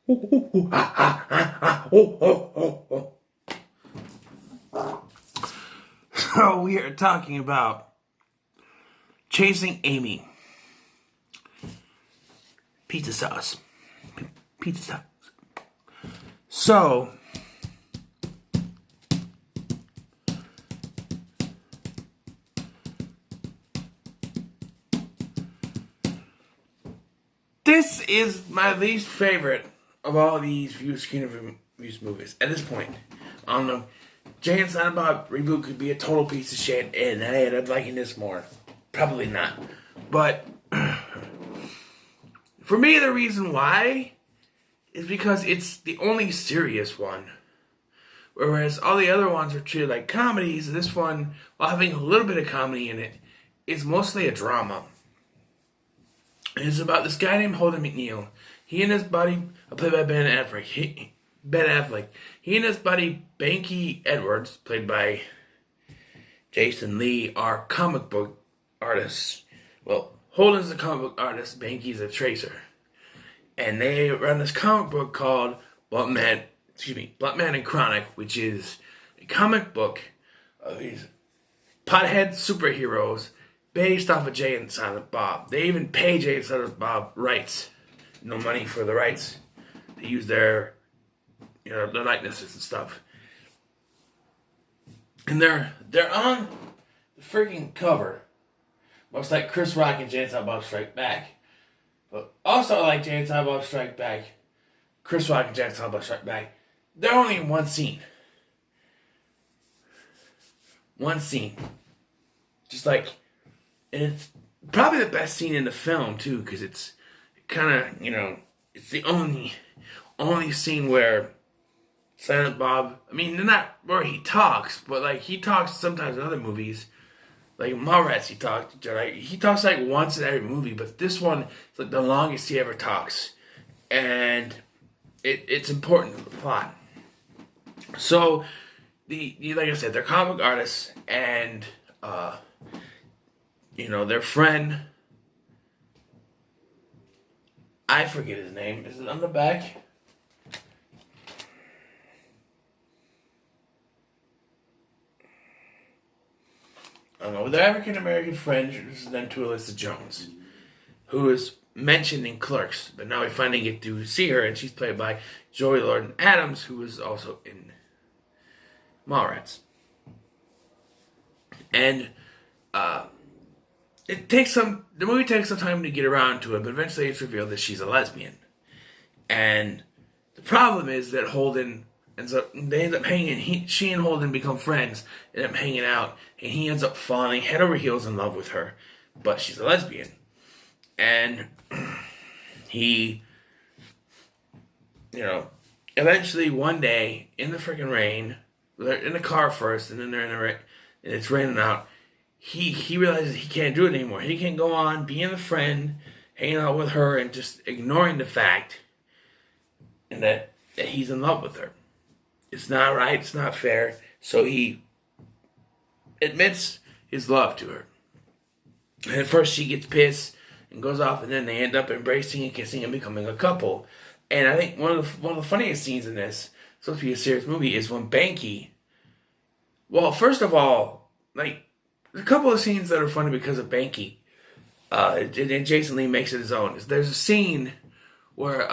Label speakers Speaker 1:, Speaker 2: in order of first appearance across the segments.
Speaker 1: So we are talking about Chasing Amy. Pizza sauce. Pizza sauce. So, this is my least favorite of all these Screen Reviews movies at this point. I don't know. Jay and Silent Bob reboot could be a total piece of shit, and I ended up liking this more. Probably not. But for me, the reason why is because it's the only serious one. Whereas all the other ones are treated like comedies, this one, while having a little bit of comedy in it, is mostly a drama. And it's about this guy named Holden McNeil. He and his buddy, played by Ben Affleck. He and his buddy Banky Edwards, played by Jason Lee, are comic book artists. Well, Holden's a comic book artist, Banky's a tracer. And they run this comic book called Blunt Man and Chronic, which is a comic book of these pothead superheroes based off of Jay and Silent Bob. They even pay Jay and Silent Bob rights. No money for the rights. They use their likenesses and stuff. And they're on the freaking cover. Looks like Chris Rock and Jay and Silent Bob Strike Back. But also like Jay and Silent Bob Strike Back, Chris Rock and Jay and Silent Bob Strike Back, they're only in one scene. One scene. Just like, and it's probably the best scene in the film too, because it's kind of, it's the only scene where Silent Bob, not where he talks, but like he talks sometimes in other movies. Like Mallrats, he talks like once in every movie, but this one is like the longest he ever talks, and it's important to the plot. So, like I said, they're comic artists, and their friend, I forget his name. Is it on the back? I don't know. Their African-American friend is then to Alyssa Jones, who is mentioned in Clerks, but now we finally get to see her, and she's played by Joey Lauren-Adams, who is also in Mallrats. And the movie takes some time to get around to it, but eventually it's revealed that she's a lesbian. And the problem is that they end up hanging. She and Holden become friends, end up hanging out, and he ends up falling head over heels in love with her, but she's a lesbian. And he, eventually one day in the freaking rain, they're in the car first, and then they're in the rain, and it's raining out. He realizes he can't do it anymore. He can't go on being the friend, hanging out with her, and just ignoring the fact and that he's in love with her. It's not right. It's not fair. So he admits his love to her. And at first she gets pissed and goes off, and then they end up embracing and kissing and becoming a couple. And I think one of the funniest scenes in this, supposed to be a serious movie, is when Banky. Well, first of all, like a couple of scenes that are funny because of Banky. And Jason Lee makes it his own. There's a scene where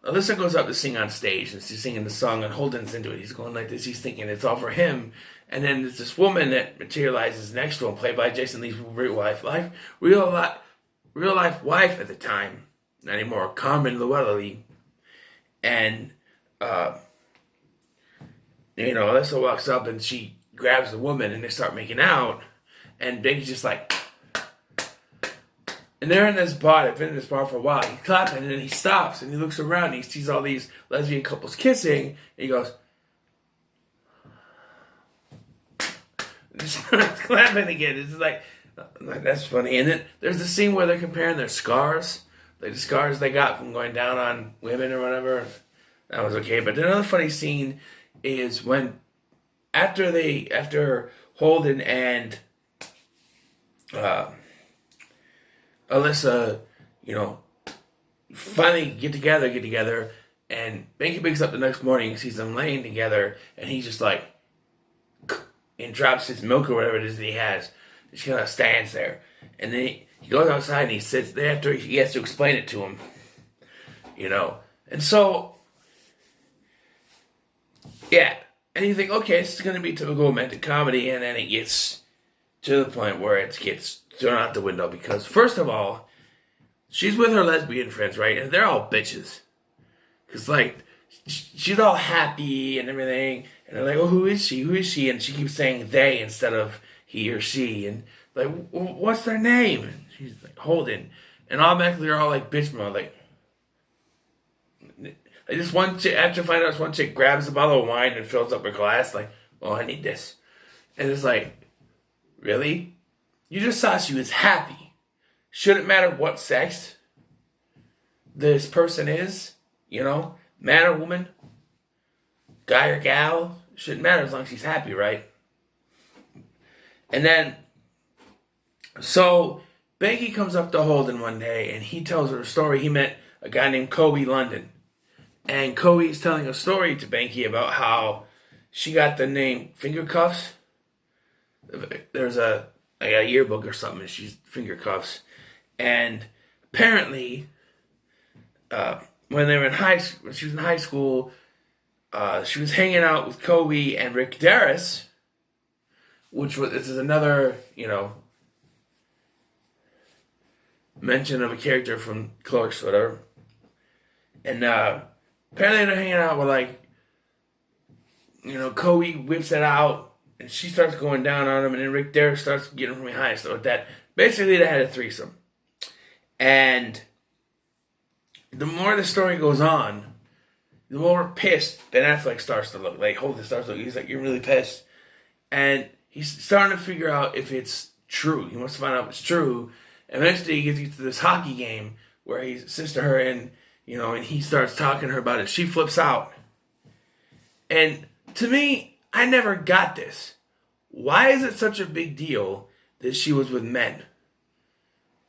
Speaker 1: Alyssa goes up to sing on stage, and she's singing the song, and Holden's into it. He's going like this. He's thinking it's all for him. And then there's this woman that materializes next to him, played by Jason Lee's real life wife at the time, not anymore, Carmen Llewellyn. And Alyssa walks up and she grabs the woman, and they start making out. And Banky's just like, and they're in this bar. They've been in this bar for a while. He's clapping, and then he stops, and he looks around, and he sees all these lesbian couples kissing, and he goes, and starts clapping again. It's like, that's funny. And then there's the scene where they're comparing their scars, like the scars they got from going down on women or whatever. That was okay. But another funny scene is when after Holden and Alyssa, finally get together, And Banky wakes up the next morning, sees them laying together, and he's just like, and drops his milk or whatever it is that he has. And she kind of stands there. And then he goes outside and he sits there after he has to explain it to him. You know? And so, yeah. And you think, okay, this is going to be typical romantic comedy, and then it gets to the point where it gets thrown out the window because, first of all, she's with her lesbian friends, right? And they're all bitches. Because, like, she's all happy and everything. And they're like, oh, who is she? Who is she? And she keeps saying they instead of he or she. And, like, what's their name? And she's like, Holden. And automatically they're all like, bitch mode. Like this one chick, after finding out this one chick grabs a bottle of wine and fills up her glass. Like, oh, I need this. And it's like, really? You just saw she was happy. Shouldn't matter what sex this person is. You know, man or woman, guy or gal, shouldn't matter as long as she's happy, right? And then, so Banky comes up to Holden one day and he tells her a story. He met a guy named Kobe London. And Kobe's telling a story to Banky about how she got the name Finger Cuffs. There's a yearbook or something and she's Finger Cuffs. And apparently, when they were when she was in high school, she was hanging out with Kobe and Rick Darris, this is another, you know, mention of a character from Clerks, whatever. And apparently they're hanging out with, like, you know, Kobe whips it out and she starts going down on him, and then Rick Darris starts getting from behind. So with that, basically they had a threesome. And the more the story goes on, the more pissed Ben Affleck starts to look. Like, Holden starts to look. He's like, you're really pissed. And he's starting to figure out if it's true. He wants to find out if it's true. And eventually he gets to this hockey game where he sits to her and, you know, and he starts talking to her about it. She flips out. And to me, I never got this. Why is it such a big deal that she was with men?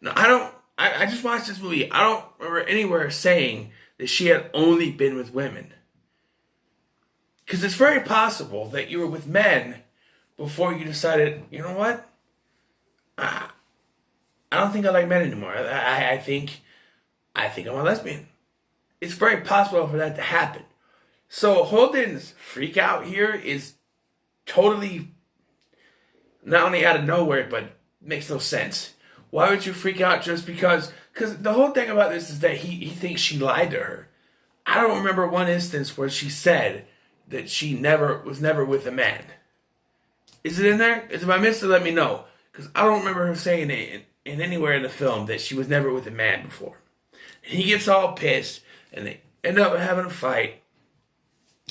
Speaker 1: Now, I just watched this movie. I don't remember anywhere saying that she had only been with women. Because it's very possible that you were with men before you decided, you know what? I don't think I like men anymore. I think I'm a lesbian. It's very possible for that to happen. So Holden's freak out here is totally not only out of nowhere, but makes no sense. Why would you freak out just because? Because the whole thing about this is that he thinks she lied to her. I don't remember one instance where she said that she was never with a man. Is it in there? If I missed it, let me know. Because I don't remember her saying it in anywhere in the film that she was never with a man before. And he gets all pissed, and they end up having a fight.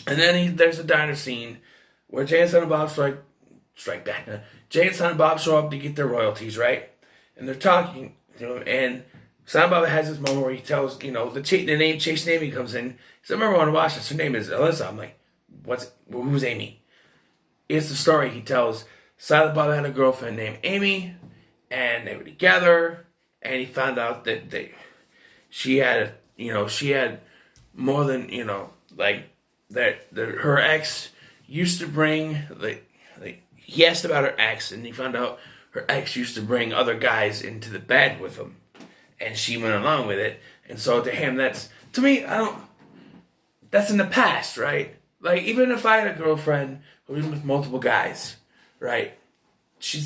Speaker 1: And then there's a diner scene where Jay and Silent Bob strike back. Jay and Silent Bob show up to get their royalties, right? And they're talking to him, and Silent Bob has this moment where he tells, you know, the name Chase Amy comes in. He said, I remember when I watched this, her name is Alyssa. I'm like, who's Amy? It's the story he tells. Silent Bob had a girlfriend named Amy, and they were together, and he found out that she had more than, you know, like, her ex used to bring, he asked about her ex, and he found out her ex used to bring other guys into the bed with him, and she went along with it. And so to him, that's in the past, right? Like, even if I had a girlfriend who was with multiple guys, right? He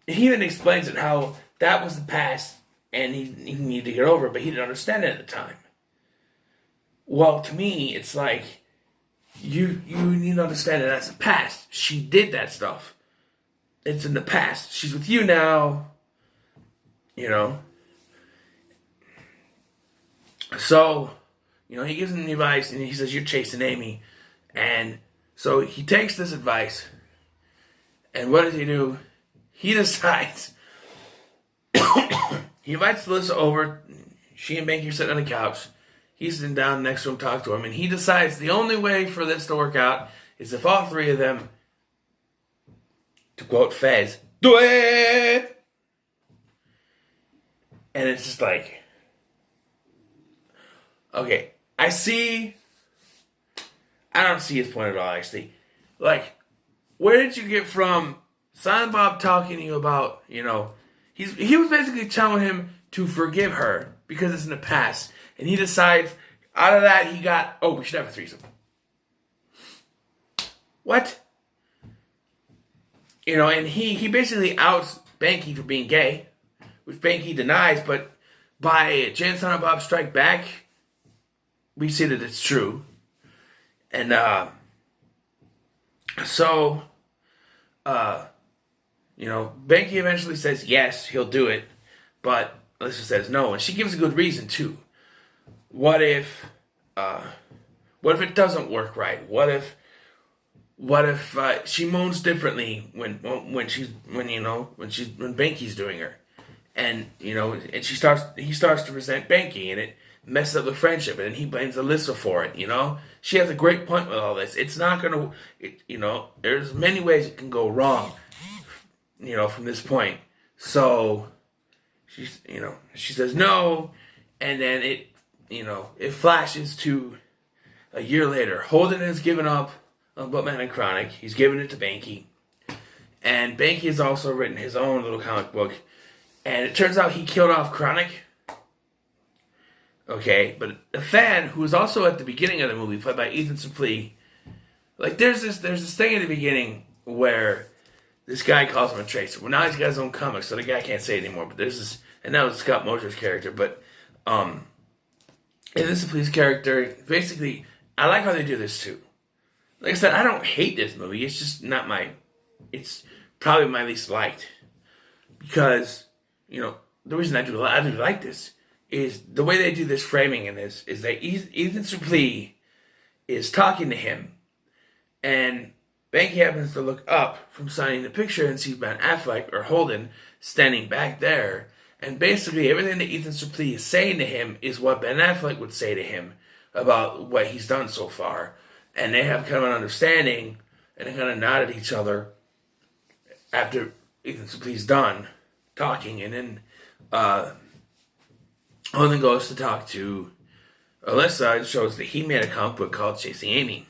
Speaker 1: even explains it how that was the past, and he needed to get over it, but he didn't understand it at the time. Well, to me, it's like, you need to understand that that's the past. She did that stuff. It's in the past. She's with you now. You know. So, you know, he gives him the advice, and he says, you're chasing Amy. And so he takes this advice, and what does he do? He decides, he invites Alyssa over. She and Banky are sitting on the couch. He's sitting down next to him, talk to him, and he decides the only way for this to work out is if all three of them, to quote Fez, do it! And it's just like, okay, I see I don't see his point at all, actually. Like, where did you get from Silent Bob talking to you about, he was basically telling him to forgive her because it's in the past. And he decides, out of that, he got, we should have a threesome. What? And he basically outs Banky for being gay, which Banky denies, but by Jay and Silent Bob Strike Back, we see that it's true. And, Banky eventually says yes, he'll do it, but Alyssa says no, and she gives a good reason too. What if it doesn't work right? What if she moans differently when Banky's doing her, and and he starts to resent Banky, and it messes up the friendship, and he blames Alyssa for it. She has a great point with all this. It's not gonna, there's many ways it can go wrong, from this point. So she says no, and then it flashes to a year later. Holden has given up on Batman and Chronic. He's given it to Banky. And Banky has also written his own little comic book. And it turns out he killed off Chronic. Okay, but a fan who was also at the beginning of the movie, played by Ethan Suplee, like there's this thing in the beginning where this guy calls him a tracer. Well, now he's got his own comic, so the guy can't say it anymore. But there's this, and that was Scott Mosier's character. But Ethan Suplee's character, basically, I like how they do this too. Like I said, I don't hate this movie. It's just not it's probably my least liked. Because, the reason I do like this is the way they do this framing in this is that Ethan Suplee is talking to him, and Banky happens to look up from signing the picture and sees Ben Affleck or Holden standing back there, and basically everything that Ethan Suplee is saying to him is what Ben Affleck would say to him about what he's done so far. And they have kind of an understanding, and they kind of nod at each other after Ethan Suplee's done talking, and then Holden goes to talk to Alyssa and shows that he made a comic book called Chasing Amy.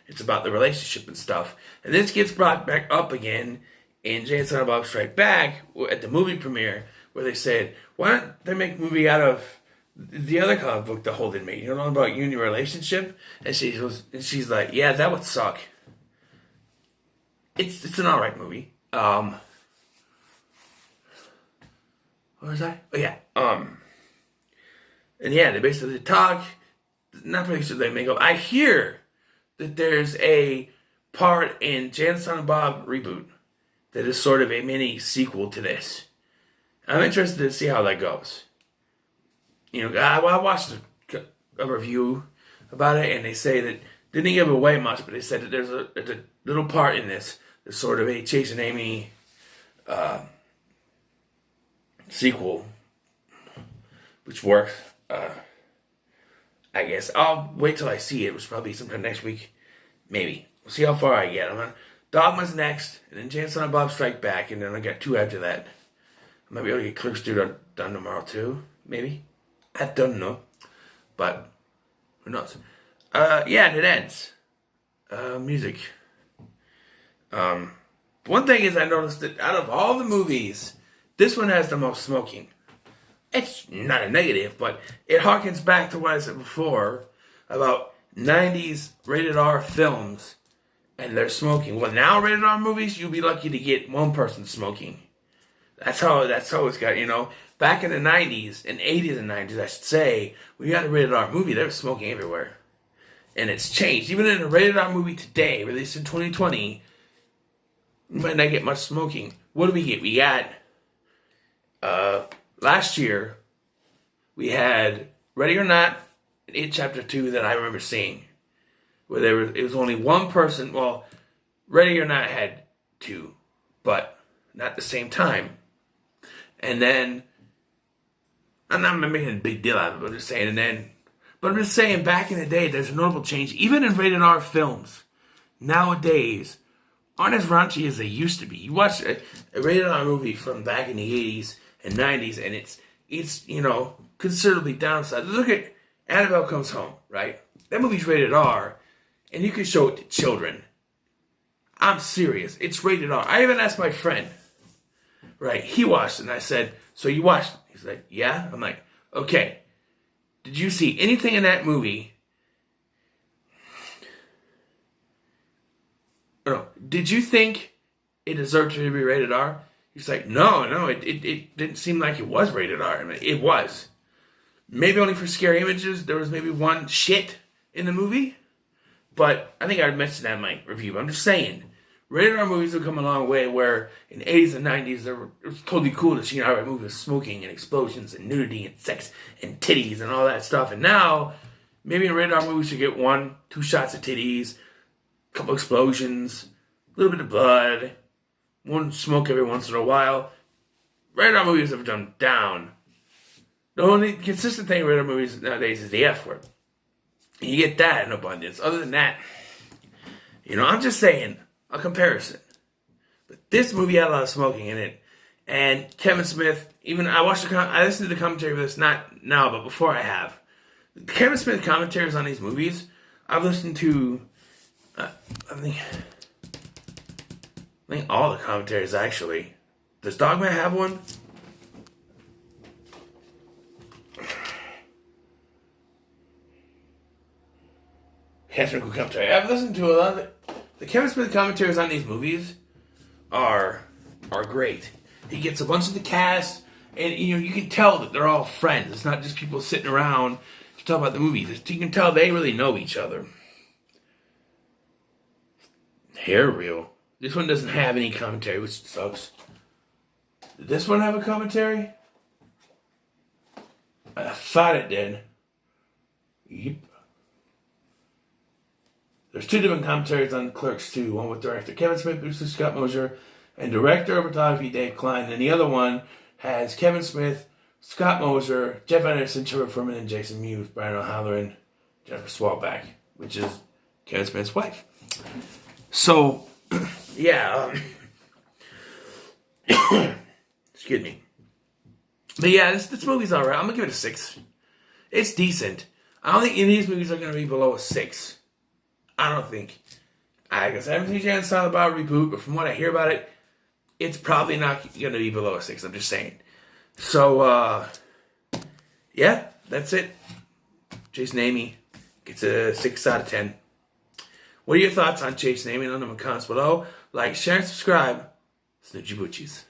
Speaker 1: It's about the relationship and stuff. And this gets brought back up again in Jay and Silent Bob Strike Back at the movie premiere, where they said, why don't they make a movie out of the other comic book that Holden made? You know about you and your relationship? And she's like, yeah, that would suck. It's an alright movie. What was I? Oh yeah. And yeah, they basically talk. Not really sure they make up. I hear that there's a part in Jay and Silent Bob reboot that is sort of a mini sequel to this. I'm interested to see how that goes. I watched a review about it, and they say that they didn't give away much, but they said that there's a little part in this that's sort of a Chasing Amy sequel, which works. I guess I'll wait till I see it. It was probably sometime next week, maybe. We'll see how far I get. Dogma's next, and then Jay and Silent Bob Strike Back, and then I got 2 after that. I might be able to get Clerks 2 done tomorrow too, maybe. I don't know, but who knows? Yeah, and it ends. Music. One thing is, I noticed that out of all the movies, this one has the most smoking. It's not a negative, but it harkens back to what I said before about 90s rated R films and they're smoking. Well, now rated R movies, you'll be lucky to get one person smoking. That's how it's got, Back in the 90s, and 80s and 90s, I should say, when you had a rated R movie, there was smoking everywhere. And it's changed. Even in a rated R movie today, released in 2020, you might not get much smoking. What do we get? We got, last year, we had Ready or Not, and It Chapter 2 that I remember seeing. Where it was only one person, well, Ready or Not had 2, but not at the same time. And then, I'm not making a big deal out of it, but I'm just saying, back in the day, there's a notable change. Even in rated R films, nowadays, aren't as raunchy as they used to be. You watch a rated R movie from back in the 80s and 90s, and it's considerably downside. Look at Annabelle Comes Home, right? That movie's rated R, and you can show it to children. I'm serious. It's rated R. I even asked my friend. Right, he watched it, and I said, "So you watched it?" He's like, "Yeah." I'm like, "Okay. Did you see anything in that movie? No. Did you think it deserved to be rated R?" He's like, "No, it didn't seem like it was rated R. I mean, it was. Maybe only for scary images. There was maybe one shit in the movie, but I think I mentioned that in my review. But I'm just saying, rated R movies have come a long way. Where in the 80s and 90s, it was totally cool to see an R movie with smoking and explosions and nudity and sex and titties and all that stuff. And now, maybe in rated R movies, you get 1-2 shots of titties, a couple explosions, a little bit of blood, one smoke every once in a while. Rated R movies have done down. The only consistent thing in rated R movies nowadays is the F word. And you get that in abundance. Other than that, I'm just saying, a comparison. But this movie had a lot of smoking in it. And Kevin Smith, I listened to the commentary for this, not now, but before I have. Kevin Smith commentaries on these movies, I've listened to, I think all the commentaries, actually. Does Dogman have one? Catherine commentary. I've listened to a lot of the Kevin Smith commentaries on these movies are great. He gets a bunch of the cast, and you can tell that they're all friends. It's not just people sitting around to talk about the movies. You can tell they really know each other. Hair Reel. This one doesn't have any commentary, which sucks. Did this one have a commentary? I thought it did. Yep. There's 2 different commentaries on Clerks 2. One with director Kevin Smith, producer Scott Mosier, and director of photography Dave Klein. And the other one has Kevin Smith, Scott Mosier, Jeff Anderson, Trevor Furman, and Jason Mewes, Brian O'Halloran, Jennifer Swalback, which is Kevin Smith's wife. So, yeah. Excuse me. But yeah, this movie's alright. I'm going to give it a 6. It's decent. I don't think any of these movies are going to be below a 6. I don't think. I guess I haven't seen Jan Silent Bob reboot, but from what I hear about it, it's probably not going to be below a 6. I'm just saying. So, yeah, that's it. Jason Amy gets a 6 out of 10. What are your thoughts on Jason Amy? Let them in the comments below. Like, share, and subscribe. Snoochie Boochies.